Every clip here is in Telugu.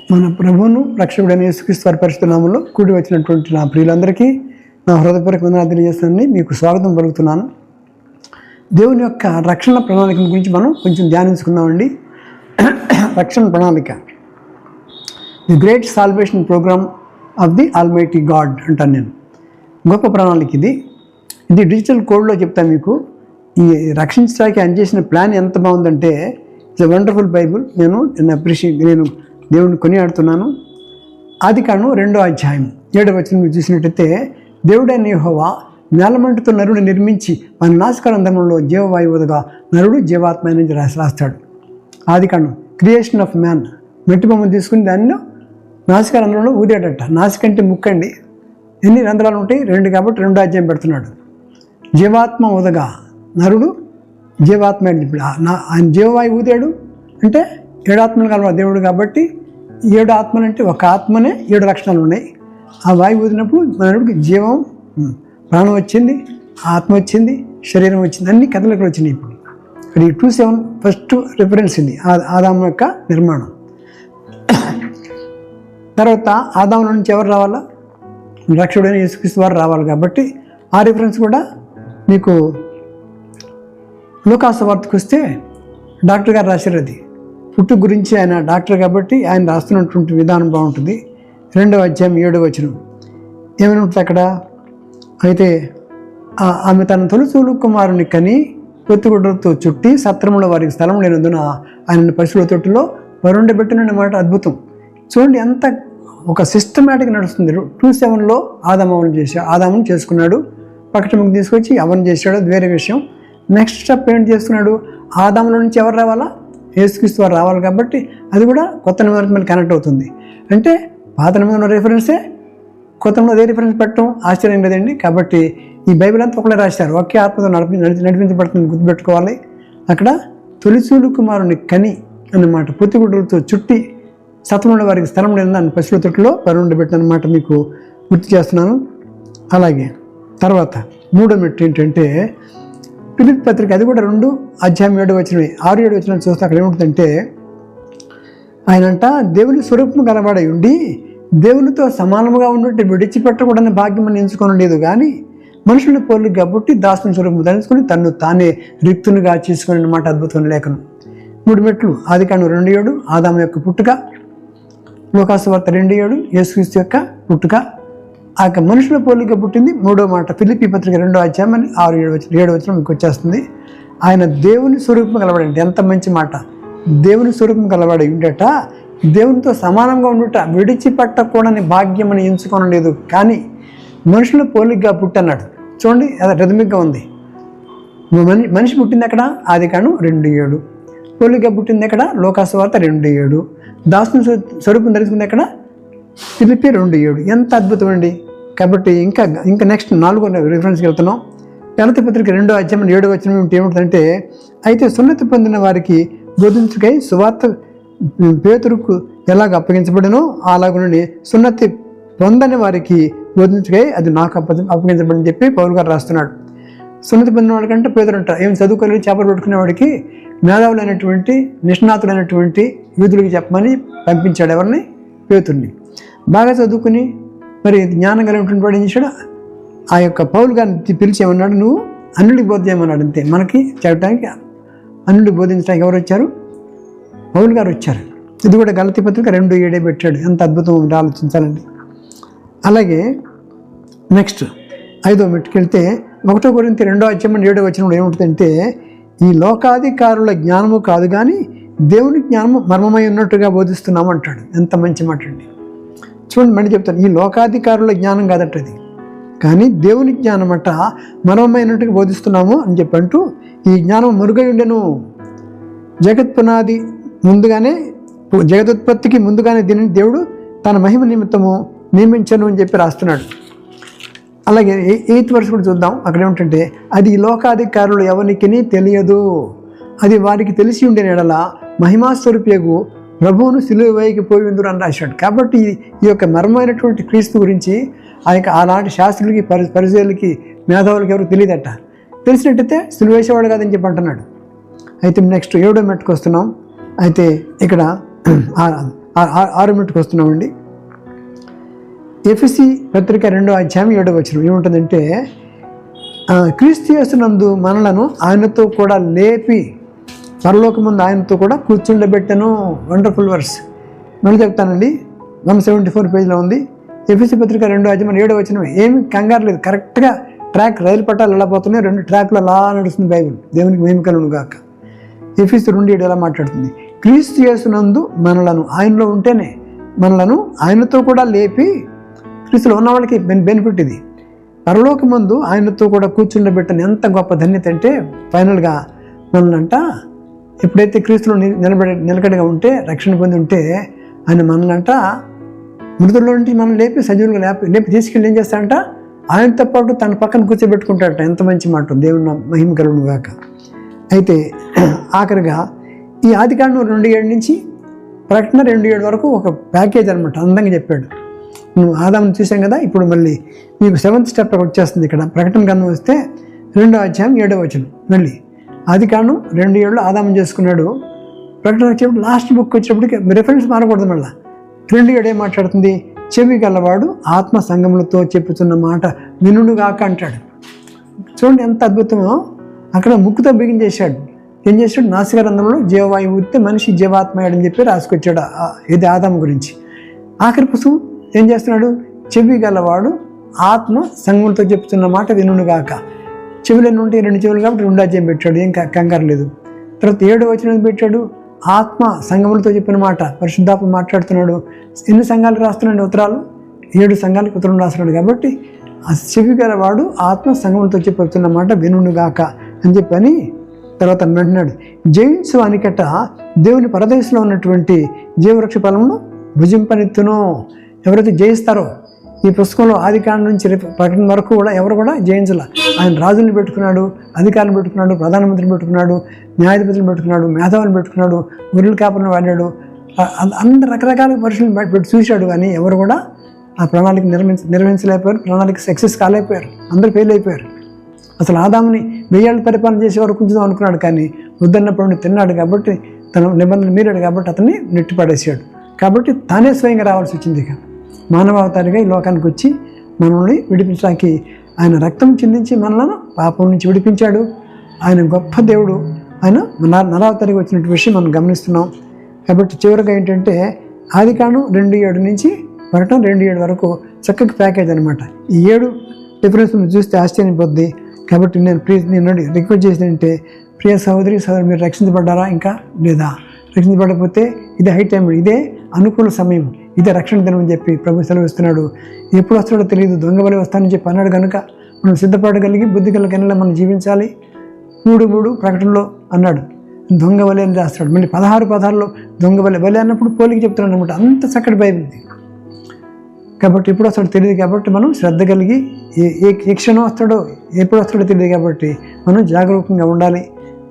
మన ప్రభువును రక్షకుడైన యేసుక్రీస్తు వారి పరిశుద్ధ నామములో కూడి వచ్చినటువంటి నా ప్రియులందరికీ నా హృదయపూర్వక వందనాలు తెలియజేస్తానని మీకు స్వాగతం పలుకుతున్నాను. దేవుని యొక్క రక్షణ ప్రణాళిక గురించి మనం కొంచెం ధ్యానించుకుందామండి. రక్షణ ప్రణాళిక, the great salvation program of the almighty God అంటాను నేను. గొప్ప ప్రణాళిక ఇది డిజిటల్ కోడ్లో చెప్తాను మీకు. ఈ రక్షించడానికి ఆయన చేసిన ప్లాన్ ఎంత బాగుందంటే ఇట్స్ ఎ వండర్ఫుల్ బైబుల్. నేను దేవుడిని కొనియాడుతున్నాను. ఆదికాండం 2వ అధ్యాయం 7వ వచనం మీరు చూసినట్టయితే, దేవుడైన యెహోవా నేలమంటుతో నరుడు నిర్మించి మన నాసికారంధ్రములో జీవవాయువుగా నరుడు జీవాత్మ నుంచి రాస్తాడు. ఆదికాండం క్రియేషన్ ఆఫ్ మ్యాన్, మట్టి బొమ్మను తీసుకుని దానిలో నాసికారంధ్రంలో ఊదాడట. నాసిక అంటే ముక్కండి, ఎన్ని రంధ్రాలు ఉంటాయి? 2 కాబట్టి 2వ అధ్యాయం పెడుతున్నాడు. జీవాత్మ ఊదగా నరుడు జీవాత్మ. ఆయన జీవవాయు ఊదాడు అంటే 7 ఆత్మలు కలవాలి దేవుడు కాబట్టి 7 ఆత్మలు అంటే ఒక ఆత్మనే 7 లక్షణాలు ఉన్నాయి. ఆ వాయువు ఊదినప్పుడు నరుడికి జీవం, ప్రాణం వచ్చింది, ఆత్మ వచ్చింది, శరీరం వచ్చింది, అన్ని కథలకు వచ్చినాయి. ఇప్పుడు ఇక్కడ 2:7 ఫస్ట్ రిఫరెన్స్ ఇది ఆదాము యొక్క నిర్మాణం. తర్వాత ఆదాము నుంచి ఎవరు రావాలా? రక్షకుడైన యేసుక్రీస్తు వారు రావాలి కాబట్టి ఆ రిఫరెన్స్ కూడా మీకు లూకాసు వార్తకు వస్తే డాక్టర్ గారు రాశారు. అది పుట్టు గురించి, ఆయన డాక్టర్ కాబట్టి ఆయన రాస్తున్నటువంటి విధానం బాగుంటుంది. 2వ అధ్యాయం 7వ వచనం ఏమైనా ఉంటుంది అక్కడ? అయితే ఆమె తన తొలిచూలు కుమారుని కని పొత్తిగుడ్డలతో చుట్టి సత్రములో వారికి స్థలం లేనందున ఆయన పశువుల తొట్టులో వరుండబెట్టిన మాట అద్భుతం. చూడండి ఎంత ఒక సిస్టమేటిక్ నడుస్తుంది. 2:7లో ఆదామును చేసుకున్నాడు, పక్కటముకు తీసుకొచ్చి అవన్ చేశాడు, అది వేరే విషయం. నెక్స్ట్ స్టెప్ ఏంటి చేస్తున్నాడు? ఆదాముల నుంచి ఎవరు రావాలా? యేసుక్రీస్తు వారు రావాలి కాబట్టి అది కూడా కొత్త నిబంధనకి మళ్ళీ కనెక్ట్ అవుతుంది. అంటే పాత నిబంధన రిఫరెన్సే కొత్త నిబంధన అదే రిఫరెన్స్ పెట్టడం ఆశ్చర్యం కదండి. కాబట్టి ఈ బైబిల్ అంతా ఒకటే రాశారు, ఒకే ఆత్మతో నడిపించబడుతుంది, గుర్తుపెట్టుకోవాలి. అక్కడ తొలిచూలు కుమారుని కని అన్నమాట, పొత్తిగుడ్డలతో చుట్టి సత్రంలో వారికి స్థలం లేదని దాన్ని పశువుల తొట్టులో వరుండబెట్టినమాట మీకు గుర్తు చేస్తున్నాను. అలాగే తర్వాత 3వ మెట్టు ఏంటంటే ఫిలిప్పీ పత్రిక, అది కూడా 2 అధ్యాయం 7వ వచనం 6-7 వచనాలు చూస్తే అక్కడ ఏముంటుందంటే, ఆయనంట దేవుని స్వరూపం గలవాడై ఉండి దేవునితో సమానముగా ఉన్నట్టు విడిచిపెట్టకూడని భాగ్యం అని ఎంచుకొని లేదు, కానీ మనుషుల పోలిక కాబట్టి దాసుని స్వరూపం ధరించుకొని తను తానే రిక్తునిగా చేసుకుని అన్నమాట. అద్భుతమైన లేఖనం. 3 మెట్లు ఆదికాండం 2:7 ఆదాము యొక్క పుట్టుక, లూకాసు వార్త 2:7 యేసుక్రీస్తు యొక్క పుట్టుక. ఆ యొక్క మనుషుల పోలిక పుట్టింది 3వ మాట ఫిలిప్పీ పత్రిక 2వ అధ్యాయం 6-7 వచనం మీకు వచ్చేస్తుంది. ఆయన దేవుని స్వరూపం కలవాడంటే ఎంత మంచి మాట. దేవుని స్వరూపం కలవాడు ఉండట, దేవునితో సమానంగా ఉండుట విడిచిపెట్టకూడని భాగ్యం అని ఎంచుకొని లేదు, కానీ మనుషుల పోలికగా పుట్టన్నాడు. చూడండి అది రిథమిక్గా ఉంది. మనిషి పుట్టింది ఎక్కడ? ఆదికాండం 2:7. పోలికగా పుట్టింది ఎక్కడ? లూకాసు వార్త 2:7. దాసుని స్వరూపం ధరించుకుంది ఎక్కడ? ఫిలిప్పీ 2:7. ఎంత అద్భుతం అండి. కాబట్టి ఇంకా నెక్స్ట్ 4వ రిఫరెన్స్కి వెళ్తున్నాం. గలతీ పత్రిక 2వ అధ్యాయం 7వ వచనం ఏమిటంటే, అయితే సున్నతి పొందిన వారికి బోధించుకై సువార్త పేతురుకు ఎలాగ అప్పగించబడినో అలాగనే సున్నతి పొందని వారికి బోధించుకై అది నాకు అప్పగించబడని చెప్పి పౌలు గారు రాస్తున్నాడు. సున్నతి పొందిన వాడికంటే పేతురు అంట ఏం చదువుకోలేదు, చేపలు పట్టుకునేవాడికి మేధావులైనటువంటి నిష్ణాతులైనటువంటి యూదులకి చెప్పమని పంపించాడు. ఎవరిని? పేతుర్ని. బాగా చదువుకుని మరి జ్ఞానం కలిగినటువంటి వాడు ఏం చేశాడు? ఆ యొక్క పౌలు గారిని పిలిచి ఏమన్నాడు, నువ్వు అన్యుడికి బోధ చేయమన్నాడు. అంతే. మనకి చెప్పడానికి అన్యుడికి బోధించడానికి ఎవరు వచ్చారు? పౌలు గారు వచ్చారు. ఇది కూడా గలతీ పత్రిక 2:7 పెట్టాడు. ఎంత అద్భుతం ఆలోచించాలండి. అలాగే నెక్స్ట్ 5వ మెట్టుకెళ్తే 1 కొరింథీ 2వ అధ్యాయం 7వ వచనంలో ఏముంటుందంటే, ఈ లోకాధికారుల జ్ఞానము కాదు కానీ దేవుని జ్ఞానము మర్మమై ఉన్నట్టుగా బోధిస్తున్నాము అంటాడు. ఎంత మంచి మాట అండి. చూడండి మళ్ళీ చెప్తాను, ఈ లోకాధికారుల జ్ఞానం కాదట్టది, కానీ దేవుని జ్ఞానం అట మర్మమైనట్టుగా బోధిస్తున్నాము అని చెప్పంటూ, ఈ జ్ఞానం మరుగై ఉండెను, జగదుత్పత్తికి ముందుగానే దీనిని దేవుడు తన మహిమ నిమిత్తము నియమించను అని చెప్పి రాస్తున్నాడు. అలాగే 8వ వర్స్ కూడా చూద్దాం. అక్కడ ఏమిటంటే, అది ఈ లోకాధికారులు ఎవరికి తెలియదు, అది వారికి తెలిసి ఉండే ఎడల మహిమాస్వరూపియగు ప్రభువును సిలువ వేయకి పోయి ఉందరు అని రాశాడు. కాబట్టి ఈ యొక్క మర్మైనటువంటి క్రీస్తు గురించి ఆనాటి శాస్త్రులకి పరిచయాలకి మేధావులకి ఎవరు తెలియదట. తెలిసినట్టయితే సిలువ వేసేవాడు కాదని చెప్పి అంటున్నాడు. అయితే నెక్స్ట్ 7వ మెట్టుకు వస్తున్నాం. అయితే ఇక్కడ ఆర్గ్యుమెంట్కి వస్తున్నామండి. ఎఫెసీ పత్రిక 2వ అధ్యాయం 7వ వచనం ఏముంటుందంటే, క్రీస్తు యేసునందు మనలను ఆయనతో కూడా లేపి పరలోకమందు ఆయనతో కూడా కూర్చుండబెట్టను. Wonderful verse. మళ్ళీ చెప్తానండి, 174 పేజీలో ఉంది. ఎఫెసీ పత్రిక 2వ అధ్యాయం 7వ వచనం. ఏమి కంగారు లేదు, కరెక్ట్గా ట్రాక్, రైలు పట్టాలు ఎలా పోతున్నాయి, 2 ట్రాక్లు అలా నడుస్తుంది బైబిల్. దేవునికి మహిమ కలుగును గాక. ఎఫెసీ 2:7 ఎలా మాట్లాడుతుంది, క్రీస్తు యేసునందు మనలను, ఆయనలో ఉంటేనే మనలను ఆయనతో కూడా లేపి, క్రీస్తులో ఉన్న వాళ్ళకి బెనిఫిట్ ఇది, పరలోకమందు ఆయనతో కూడా కూర్చుండబెట్టని. ఎంత గొప్ప ధన్యత అంటే, ఫైనల్గా మనల్నంట ఎప్పుడైతే క్రీస్తులో నిలకడగా ఉంటే, రక్షణ పొంది ఉంటే, ఆయన మనల్నంట మృతుల్లో నుండి మనం లేపి సజీవులుగా లేపి తీసుకెళ్ళి ఏం చేస్తాడంట, ఆయనతో పాటు తన పక్కన కూర్చోబెట్టుకుంటాడట. ఎంత మంచి మాట, దేవుని మహిమ కలుగును గాక. అయితే ఆఖరిగా ఈ ఆదికాండం 2:7 నుంచి ప్రకటన 2:7 వరకు ఒక ప్యాకేజ్ అనమాట. అందంగా చెప్పాడు. నువ్వు ఆదాముని చూసాం కదా, ఇప్పుడు మళ్ళీ మీకు 7th స్టెప్ వచ్చేస్తుంది. ఇక్కడ ప్రకటన గ్రంథం వస్తే 2వ అధ్యాయం 7వ వచనం. మళ్ళీ ఆదికాండం 2:7 ఆదాము చేసుకున్నాడు. ప్రకటన వచ్చేప్పుడు లాస్ట్ బుక్ వచ్చేటప్పటికి రిఫరెన్స్ మారకూడదు. మళ్ళీ 2:7 ఏం మాట్లాడుతుంది, చెవి గలవాడు ఆత్మ సంగములతో చెప్పుతున్న మాట వినుడుగాక అంటాడు. చూడండి ఎంత అద్భుతమో. అక్కడ ముక్కుతో బిగించేశాడు. ఏం చేశాడు, నాసికారంధంలో జీవవాయువు ఊరితే మనిషి జీవాత్మయాడని చెప్పి రాసుకొచ్చాడు. ఇది ఆదాము గురించి. ఆఖరి పుస్తకం ఏం చేస్తున్నాడు, చెవి గలవాడు ఆత్మ సంగములతో చెప్తున్న మాట వినుడుగాక. చెవులన్నీ ఉంటే 2 చెవులు కాబట్టి 2 అధ్యాయం పెట్టాడు. ఏం కంగారు లేదు. తర్వాత 7వ వచనం పెట్టాడు, ఆత్మ సంఘములతో చెప్పిన మాట. పరిశుద్ధాత్మ మాట్లాడుతున్నాడు. ఎన్ని సంఘాలకు రాస్తున్నాడు ఉత్తరాలు, 7 సంఘాలకు ఉత్తరం రాస్తున్నాడు. కాబట్టి ఆ చెవి గలవాడు ఆత్మ సంఘములతో చెప్పుతున్న మాట వినుడుగాక అని చెప్పని తర్వాత అంటున్నాడు, జయించు అనికట దేవుని పరదేశంలో ఉన్నటువంటి జీవవృక్ష ఫలమును భుజింపనెత్తును. ఎవరైతే జయిస్తారో, ఈ పుస్తకంలో ఆదికాండం నుంచి ప్రకటన వరకు కూడా ఎవరు కూడా జయించాల. ఆయన రాజులను పెట్టుకున్నాడు, అధికారులను పెట్టుకున్నాడు, ప్రధానమంత్రిని పెట్టుకున్నాడు, న్యాయాధిపతులను పెట్టుకున్నాడు, మేధావులను పెట్టుకున్నాడు, గొర్రెల కాపరిని వాడాడు. అన్ని రకరకాల పరీక్షలు పెట్టి చూశాడు. కానీ ఎవరు కూడా ఆ ప్రణాళిక నిర్వహించలేకపోయారు. ప్రణాళిక సక్సెస్ కాలేకపోయారు. అందరూ ఫెయిల్ అయిపోయారు. అసలు ఆదాముని 1000 ఏళ్ళు పరిపాలన చేసేవారు కొంచెం అనుకున్నాడు. కానీ వద్దన్నప్పుడు తిన్నాడు కాబట్టి, తన నిబంధనలు మీరాడు కాబట్టి అతన్ని నెట్టిపడేసాడు. కాబట్టి తానే స్వయంగా రావాల్సి వచ్చింది. ఇక మానవావతారిగా ఈ లోకానికి వచ్చి మనల్ని విడిపించడానికి ఆయన రక్తం చిందించి మనలను పాపం నుంచి విడిపించాడు. ఆయన గొప్ప దేవుడు. ఆయన నరావతారిగా వచ్చినటువంటి విషయం మనం గమనిస్తున్నాం. కాబట్టి చివరిగా ఏంటంటే ఆదికాండం 2:7 నుంచి ప్రకటన 2:7 వరకు చక్కగా ప్యాకేజ్ అనమాట. ఈ 7 డిఫరెన్స్ చూస్తే ఆశ్చర్యం పొద్ది. కాబట్టి నేను రిక్వెస్ట్ చేసిందంటే, ప్రియ సహోదరి మీరు రక్షించబడ్డారా ఇంకా లేదా? రక్షించబడకపోతే ఇది హై టైం, ఇదే అనుకూల సమయం, ఇదే రక్షణ దినం అని చెప్పి ప్రభు సెలవిస్తున్నాడు. ఎప్పుడు వస్తాడో తెలియదు, దొంగ వలె వస్తానని చెప్పి అన్నాడు. కనుక మనం సిద్ధపడగలిగి బుద్ధి కలిగిన మనం జీవించాలి. 3:3 ప్రకటనలో అన్నాడు దొంగ వలె అని రాస్తాడు. మళ్ళీ 16 దొంగ వలె అన్నప్పుడు పోలికి చెప్తున్నాడు అనమాట. అంత చక్కటి బైబిల్. కాబట్టి ఎప్పుడు వస్తాడో తెలియదు. కాబట్టి మనం శ్రద్ధ కలిగి ఏ క్షణం వస్తాడో ఎప్పుడు వస్తాడో తెలియదు. కాబట్టి మనం జాగరూకంగా ఉండాలి.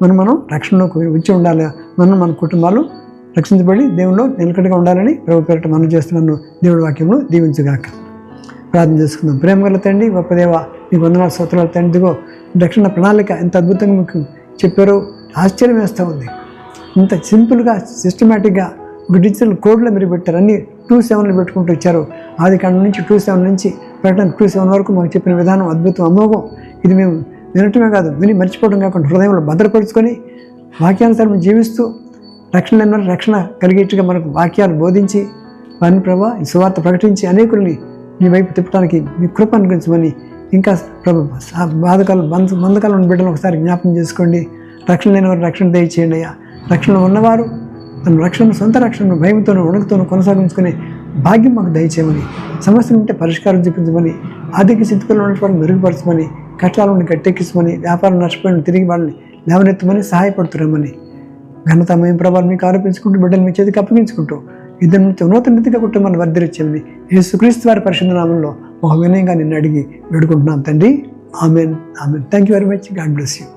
మనం రక్షణలోకి వచ్చి ఉండాలి. మన కుటుంబాలు రక్షించబడి దేవుల్లో నిలకడగా ఉండాలని ప్రభు పేరిట మనం చేస్తున్నాను. దేవుడి వాక్యమును దీవించుగాక. ప్రార్థన చేసుకుందాం. ప్రేమ గల తండ్రి, గొప్ప దేవ, నీకు వందనాలు స్తోత్రాలు తండ్రిగో. రక్షణ ప్రణాళిక ఎంత అద్భుతంగా మీకు చెప్పారో ఆశ్చర్యం వేస్తూ ఉంది. ఇంత సింపుల్గా సిస్టమేటిక్గా ఒక డిజిటల్ కోడ్లో మీరు పెట్టారు. అన్ని 2:7 పెట్టుకుంటూ వచ్చారు. ఆదికాండం నుంచి 2:7 నుంచి ప్రకటన 2:7 వరకు మాకు చెప్పిన విధానం అద్భుతం, అమోఘం. ఇది మేము వినటమే కాదు, విని మర్చిపోవడం కాకుండా హృదయంలో భద్రపరుచుకొని వాక్యానుసారం జీవిస్తూ రక్షణ కలిగేట్టుగా మనకు వాక్యాలు బోధించి వారిని ప్రభా ఈ సువార్త ప్రకటించి అనేకుల్ని నీ వైపు తిప్పడానికి మీ కృప అనుగ్రహించమని, ఇంకా ప్రభు బంధకాలు ఉన్న బిడ్డలు ఒకసారి జ్ఞాపకం చేసుకోండి. రక్షణ లేని వారు రక్షణ దయచేయండి అయ్యా. రక్షణలో ఉన్నవారు తన సొంత రక్షణను భయంతోనూ వణుకుతోనూ కొనసాగించుకునే భాగ్యం మాకు దయచేయమని, సమస్యలు ఉంటే పరిష్కారం చూపించమని, ఆర్థిక స్థితిలో ఉన్న వారిని మెరుగుపరచమని, కష్టాలను గట్టెక్కించమని, వ్యాపారం నష్టపోయిన తిరిగి వాళ్ళని లేవనెత్తమని సహాయపడుతున్నామని, ఘనత మేము ప్రభావం మీకు ఆరోపించుకుంటూ బిడ్డలు మీ చేతికి అప్పగించుకుంటూ ఇద్దరి నుంచి నూతన రీతిగా కుటుంబాన్ని వర్ధిరిచ్చేమని యేసుక్రీస్తు వారి పరిశుద్ధ నామంలో ఒక వినయంగా నిన్ను అడిగి వేడుకుంటున్నాం తండ్రి. Amen. Thank you very much. God bless you.